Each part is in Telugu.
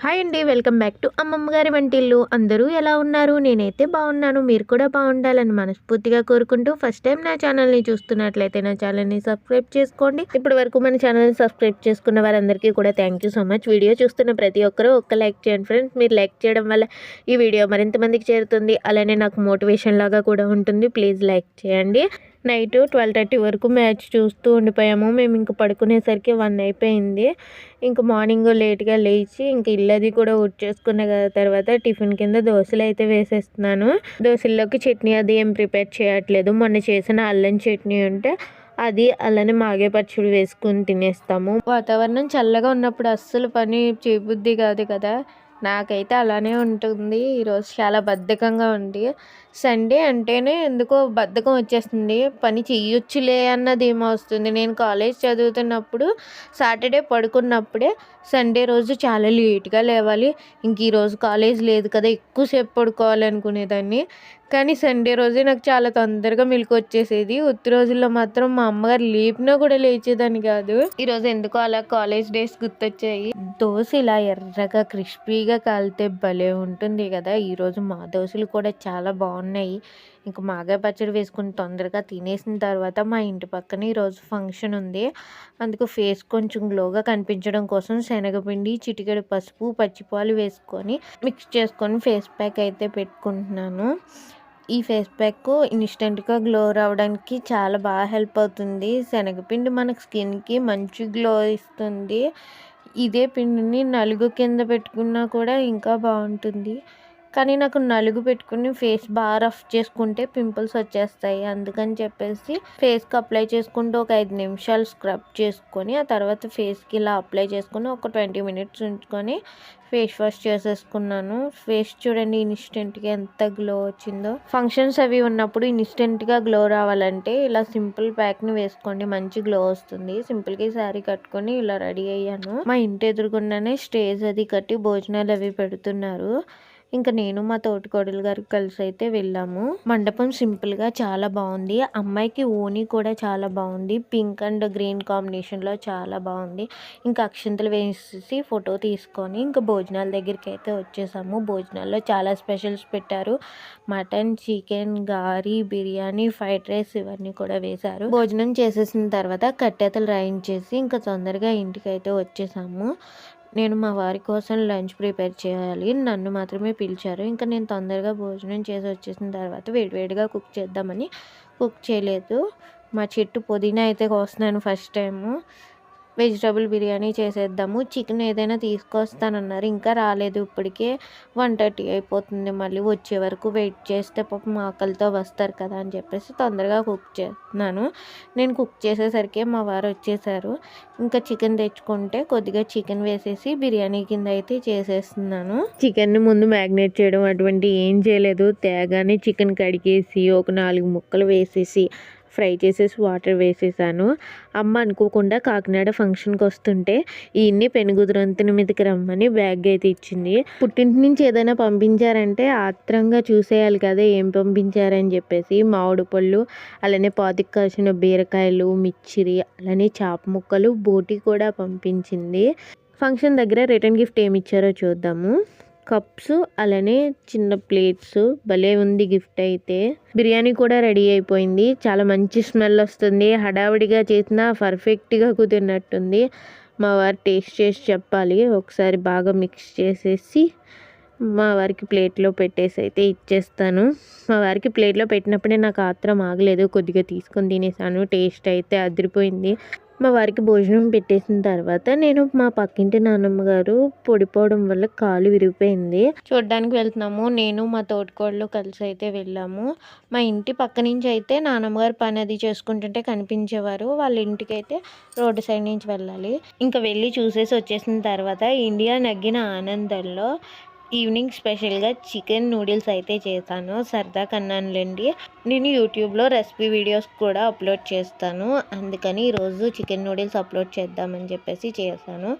హాయ్ అండి. వెల్కమ్ బ్యాక్ టు అమ్మమ్మ గారి వంటిల్లు. అందరూ ఎలా ఉన్నారు? నేనైతే బాగున్నాను. మీరు కూడా బాగుండాలని మనస్ఫూర్తిగా కోరుకుంటూ ఫస్ట్ టైం నా ఛానల్ని చూస్తున్నట్లయితే నా ఛానల్ని సబ్స్క్రైబ్ చేసుకోండి. ఇప్పటి వరకు మన ఛానల్ని సబ్స్క్రైబ్ చేసుకున్న వారందరికీ కూడా thank you so much. Video చూస్తున్న ప్రతి ఒక్కరూ ఒక్క లైక్ చేయండి ఫ్రెండ్స్. మీరు లైక్ చేయడం వల్ల ఈ వీడియో మరింత మందికి చేరుతుంది. అలానే నాకు మోటివేషన్ లాగా కూడా ఉంటుంది. ప్లీజ్ లైక్ చేయండి. నైట్ 12:30 వరకు మ్యాచ్ చూస్తూ ఉండిపోయాము. మేము ఇంక పడుకునేసరికి 1 అయిపోయింది. ఇంక మార్నింగ్ లేట్గా లేచి ఇంక ఇల్లది కూడా ఊడ్చేసుకున్న తర్వాత టిఫిన్ కింద దోశలు అయితే వేసేస్తున్నాను. దోశల్లోకి చట్నీ అది ఏం ప్రిపేర్ చేయట్లేదు. మొన్న చేసిన అల్లం చట్నీ ఉంటే అది అలానే మాగే పచ్చడి వేసుకుని తినేస్తాము. వాతావరణం చల్లగా ఉన్నప్పుడు అస్సలు పని చేయబుద్ధి కాదు కదా. నాకైతే అలానే ఉంటుంది. ఈరోజు చాలా బద్ధకంగా ఉంది. సండే అంటేనే ఎందుకో బద్ధకం వచ్చేస్తుంది. పని చెయ్యొచ్చులే అన్నది ఏమో వస్తుంది. నేను కాలేజ్ చదువుతున్నప్పుడు సాటర్డే పడుకున్నప్పుడే సండే రోజు చాలా లేట్గా లేవాలి. ఇంక ఈరోజు కాలేజ్ లేదు కదా, ఎక్కువసేపు పడుకోవాలి అనుకునేదాన్ని. కానీ సండే రోజే నాకు చాలా తొందరగా మెలుకు వచ్చేసేది. ఉత్తి రోజుల్లో మాత్రం మా అమ్మగారు లేపినా కూడా లేచేదాన్ని కాదు. ఈరోజు ఎందుకో అలా కాలేజ్ డేస్ గుర్తొచ్చాయి. దోశ ఇలా ఎర్రగా క్రిస్పీగా కాలితే భలే ఉంటుంది కదా. ఈరోజు మా దోశలు కూడా చాలా బాగున్నాయి. ఇంకా మాగాయ పచ్చడి వేసుకుని తొందరగా తినేసిన తర్వాత మా ఇంటి పక్కన ఈరోజు ఫంక్షన్ ఉంది. అందుకు ఫేస్ కొంచెం గ్లోగా కనిపించడం కోసం శనగపిండి, చిటికెడు పసుపు, పచ్చిపాలు వేసుకొని మిక్స్ చేసుకొని ఫేస్ ప్యాక్ అయితే పెట్టుకుంటున్నాను. ఈ ఫేస్ ప్యాక్ ఇన్స్టెంట్గా గ్లో రావడానికి చాలా బాగా హెల్ప్ అవుతుంది. శనగపిండి మనకు స్కిన్కి మంచి గ్లో ఇస్తుంది. ఇదే పిండిని నలుగు కింద పెట్టుకున్నా కూడా ఇంకా బాగుంటుంది. కానీ నాకు నలుగు పెట్టుకుని ఫేస్ బాగా రఫ్ చేసుకుంటే పింపుల్స్ వచ్చేస్తాయి. అందుకని చెప్పేసి ఫేస్కి అప్లై చేసుకుంటూ ఒక 5 నిమిషాలు స్క్రబ్ చేసుకొని ఆ తర్వాత ఫేస్కి ఇలా అప్లై చేసుకొని ఒక 20 మినిట్స్ ఉంచుకొని ఫేస్ వాష్ చేసేసుకున్నాను. ఫేస్ చూడండి ఇన్స్టెంట్గా ఎంత గ్లో వచ్చిందో. ఫంక్షన్స్ అవి ఉన్నప్పుడు ఇన్స్టెంట్గా గ్లో రావాలంటే ఇలా సింపుల్ ప్యాక్ని వేసుకోండి, మంచి గ్లో వస్తుంది. సింపుల్గా శారీ కట్టుకొని ఇలా రెడీ అయ్యాను. మా ఇంటి ఎదురుగుండానే స్టేజ్ అది కట్టి భోజనాలు అవి పెడుతున్నారు. ఇంకా నేను మా తోటికోడలు గారు కలిసి అయితే వెళ్ళాము. మండపం సింపుల్గా చాలా బాగుంది. అమ్మాయికి ఓణి కూడా చాలా బాగుంది. పింక్ అండ్ గ్రీన్ కాంబినేషన్లో చాలా బాగుంది. ఇంకా అక్షింతలు వేసేసి ఫోటో తీసుకొని ఇంకా భోజనాల దగ్గరికి అయితే వచ్చేసాము. భోజనాల్లో చాలా స్పెషల్స్ పెట్టారు. మటన్, చికెన్, గారి, బిర్యానీ, ఫ్రైడ్ రైస్ ఇవన్నీ కూడా వేశారు. భోజనం చేసేసిన తర్వాత కట్టెతలు రాయించేసి ఇంకా తొందరగా ఇంటికి అయితే వచ్చేసాము. నేను మా వారి కోసం లంచ్ ప్రిపేర్ చేయాలి. నన్ను మాత్రమే పిలిచారు. ఇంకా నేను తొందరగా భోజనం చేసి వచ్చేసిన తర్వాత వేడివేడిగా కుక్ చేద్దామని కుక్ చేయలేదు. మా చెట్టు పుదీనా అయితే కోస్తున్నాను ఫస్ట్ టైము. వెజిటబుల్ బిర్యానీ చేసేద్దాము. చికెన్ ఏదైనా తీసుకొస్తానన్నారు, ఇంకా రాలేదు. ఇప్పటికే 1:30 అయిపోతుంది. మళ్ళీ వచ్చే వరకు వెయిట్ చేస్తే పాపం ఆకలితో వస్తారు కదా అని చెప్పేసి తొందరగా కుక్ చేస్తున్నాను. నేను కుక్ చేసేసరికి మా వారు వచ్చేసారు. ఇంకా చికెన్ తెచ్చుకుంటే కొద్దిగా చికెన్ వేసేసి బిర్యానీ కింద అయితే చేసేస్తున్నాను. చికెన్ని ముందు మ్యాగ్నేట్ చేయడం అటువంటి ఏం చేయలేదు. తేగానే చికెన్ కడిగేసి ఒక 4 ముక్కలు వేసేసి ఫ్రై చేసేసి వాటర్ వేసేసాను. అమ్మ అనుకోకుండా కాకినాడ ఫంక్షన్కి వస్తుంటే ఈయన్ని పెనుగుదురంతుని మీదకి రమ్మని బ్యాగ్ అయితే ఇచ్చింది. పుట్టింటి నుంచి ఏదైనా పంపించారంటే ఆత్రంగా చూసేయాలి కదా ఏం పంపించారని చెప్పేసి. మామిడి పళ్ళు, అలానే పాతికి కాసిన బీరకాయలు, మిర్చిరి, అలానే చాప ముక్కలు, బోటి కూడా పంపించింది. ఫంక్షన్ దగ్గర రిటర్న్ గిఫ్ట్ ఏమి ఇచ్చారో చూద్దాము. కప్స్, అలానే చిన్న ప్లేట్స్. భలే ఉంది గిఫ్ట్ అయితే. బిర్యానీ కూడా రెడీ అయిపోయింది. చాలా మంచి స్మెల్ వస్తుంది. హడావిడిగా చేసినా పర్ఫెక్ట్గా కుదిరినట్టుంది. మా వారు టేస్ట్ చేసి చెప్పాలి. ఒకసారి బాగా మిక్స్ చేసేసి మా వారికి ప్లేట్లో పెట్టేసి అయితే ఇచ్చేస్తాను. మా వారికి ప్లేట్లో పెట్టినప్పుడే నాకు ఆత్రం ఆగలేదు. కొద్దిగా తీసుకొని తినేసాను. టేస్ట్ అయితే అదిరిపోయింది. మా వారికి భోజనం పెట్టేసిన తర్వాత నేను మా పక్కింటి నాన్నమ్మ గారు పడిపోవడం వల్ల కాలు విరిగిపోయింది. చూడడానికి వెళ్తున్నాము. నేను మా తోటికోడలు కలిసి అయితే వెళ్ళాము. మా ఇంటి పక్క నుంచి అయితే నాన్నమ్మ గారు పని అది చేసుకుంటుంటే కనిపించేవారు. వాళ్ళ ఇంటికి అయితే రోడ్డు సైడ్ నుంచి వెళ్ళాలి. ఇంకా వెళ్ళి చూసేసి వచ్చేసిన తర్వాత ఇండియా నగ్గిన ఆనందంలో ఈవినింగ్ స్పెషల్గా చికెన్ నూడిల్స్ అయితే చేశాను. సరదా కన్నానులేండి. నేను యూట్యూబ్లో రెసిపీ వీడియోస్ కూడా అప్లోడ్ చేస్తాను. అందుకని ఈరోజు చికెన్ నూడిల్స్ అప్లోడ్ చేద్దామని చెప్పేసి చేశాను.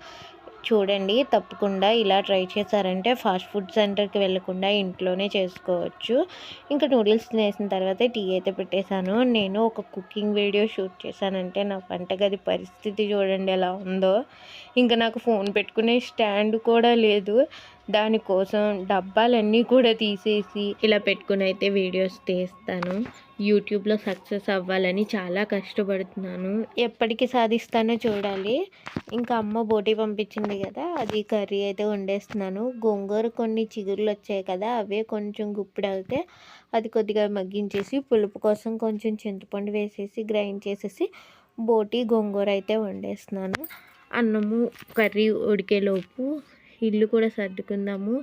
చూడండి, తప్పకుండా ఇలా ట్రై చేశారంటే ఫాస్ట్ ఫుడ్ సెంటర్కి వెళ్ళకుండా ఇంట్లోనే చేసుకోవచ్చు. ఇంకా నూడిల్స్ తినేసిన తర్వాత టీ అయితే పెట్టేశాను. నేను ఒక కుకింగ్ వీడియో షూట్ చేశానంటే నా వంటగది పరిస్థితి చూడండి ఎలా ఉందో. ఇంకా నాకు ఫోన్ పెట్టుకునే స్టాండ్ కూడా లేదు. దానికోసం డబ్బాలన్నీ కూడా తీసేసి ఇలా పెట్టుకుని అయితే వీడియోస్ తీస్తాను. యూట్యూబ్లో సక్సెస్ అవ్వాలని చాలా కష్టపడుతున్నాను. ఎప్పటికి సాధిస్తానో చూడాలి. ఇంకా అమ్మ బోటి పంపించింది కదా, అది కర్రీ అయితే వండేస్తున్నాను. గోంగూర కొన్ని చిగుర్లు వచ్చాయి కదా, అవే కొంచెం గుప్పిడవుతే అది కొద్దిగా మగ్గించేసి పులుపు కోసం కొంచెం చింతపండు వేసేసి గ్రైండ్ చేసేసి బోటి గోంగూర అయితే వండేస్తున్నాను. అన్నము కర్రీ ఉడికేలోపు ఇల్లు కూడా సర్దుకుందాము.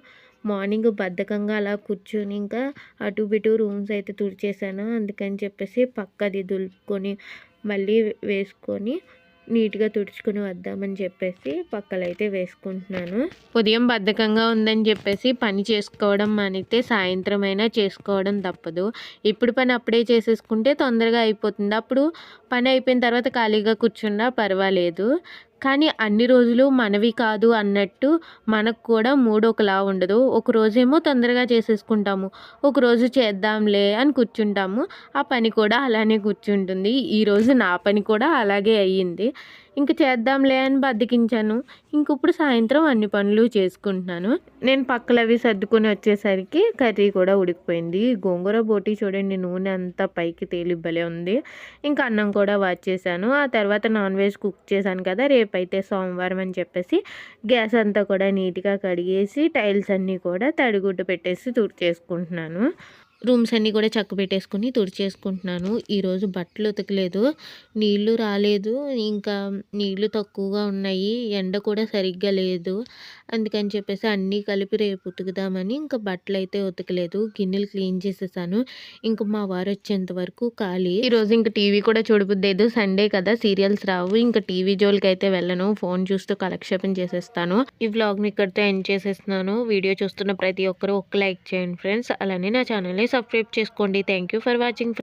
మార్నింగ్ బద్ధకంగా అలా కూర్చొని ఇంకా అటు ఇటు రూమ్స్ అయితే తుడిచేసాను. అందుకని చెప్పేసి పక్కది దులుపుకొని మళ్ళీ వేసుకొని నీట్గా తుడుచుకొని వద్దామని చెప్పేసి పక్కలైతే వేసుకుంటున్నాను. ఉదయం బద్ధకంగా ఉందని చెప్పేసి పని చేసుకోవడం మానితే సాయంత్రం అయినా చేసుకోవడం తప్పదు. ఇప్పుడు పని అప్పుడే చేసేసుకుంటే తొందరగా అయిపోతుంది. అప్పుడు పని అయిపోయిన తర్వాత ఖాళీగా కూర్చున్నా పర్వాలేదు. కానీ అన్ని రోజులు మనవి కాదు అన్నట్టు మనకు కూడా మూడ్ ఒకలా ఉండదు. ఒకరోజేమో తొందరగా చేసేసుకుంటాము, ఒకరోజు చేద్దాంలే అని కూర్చుంటాము. ఆ పని కూడా అలానే కూర్చుంటుంది. ఈరోజు నా పని కూడా అలాగే అయ్యింది. ఇంక చేద్దాంలే అని బద్దకించాను. ఇప్పుడు సాయంత్రం అన్ని పనులు చేసుకుంటున్నాను. నేను పక్కలవి సర్దుకొని వచ్చేసరికి కర్రీ కూడా ఉడికిపోయింది. గోంగూర బోటి చూడండి, నూనె అంతా పైకి తేలి భలే ఉంది. ఇంకా అన్నం కూడా వాచేసాను. ఆ తర్వాత నాన్ వెజ్ కుక్ చేశాను కదా, రేపైతే సోమవారం అని చెప్పేసి గ్యాస్ అంతా కూడా నీట్గా కడిగేసి టైల్స్ అన్నీ కూడా తడిగుడ్డు పెట్టేసి తుడిచేసుకుంటున్నాను. రూమ్స్ అన్నీ కూడా చక్క పెట్టేసుకుని తుడిచేసుకుంటున్నాను. ఈరోజు బట్టలు ఉతకలేదు, నీళ్లు రాలేదు, ఇంకా నీళ్లు తక్కువగా ఉన్నాయి, ఎండ కూడా సరిగ్గా లేదు. అందుకని చెప్పేసి అన్నీ కలిపి రేపు ఉతుకుదామని ఇంకా బట్టలు అయితే ఉతకలేదు. గిన్నెలు క్లీన్ చేసేసాను. ఇంకా మా వారు వచ్చేంత వరకు ఖాళీ. ఈరోజు ఇంకా టీవీ కూడా చూడబుద్దేదు, సండే కదా, సీరియల్స్ రావు. ఇంకా టీవీ జోలికి అయితే వెళ్ళను, ఫోన్ చూస్తూ కాలక్షేపం చేసేస్తాను. ఈ వ్లాగ్ని ఇక్కడితో ఎండ్ చేసేస్తున్నాను. వీడియో చూస్తున్న ప్రతి ఒక్కరూ ఒక లైక్ చేయండి ఫ్రెండ్స్. అలానే నా ఛానల్ని సబ్స్క్రైబ్ చేసుకోండి. Thank you for watching.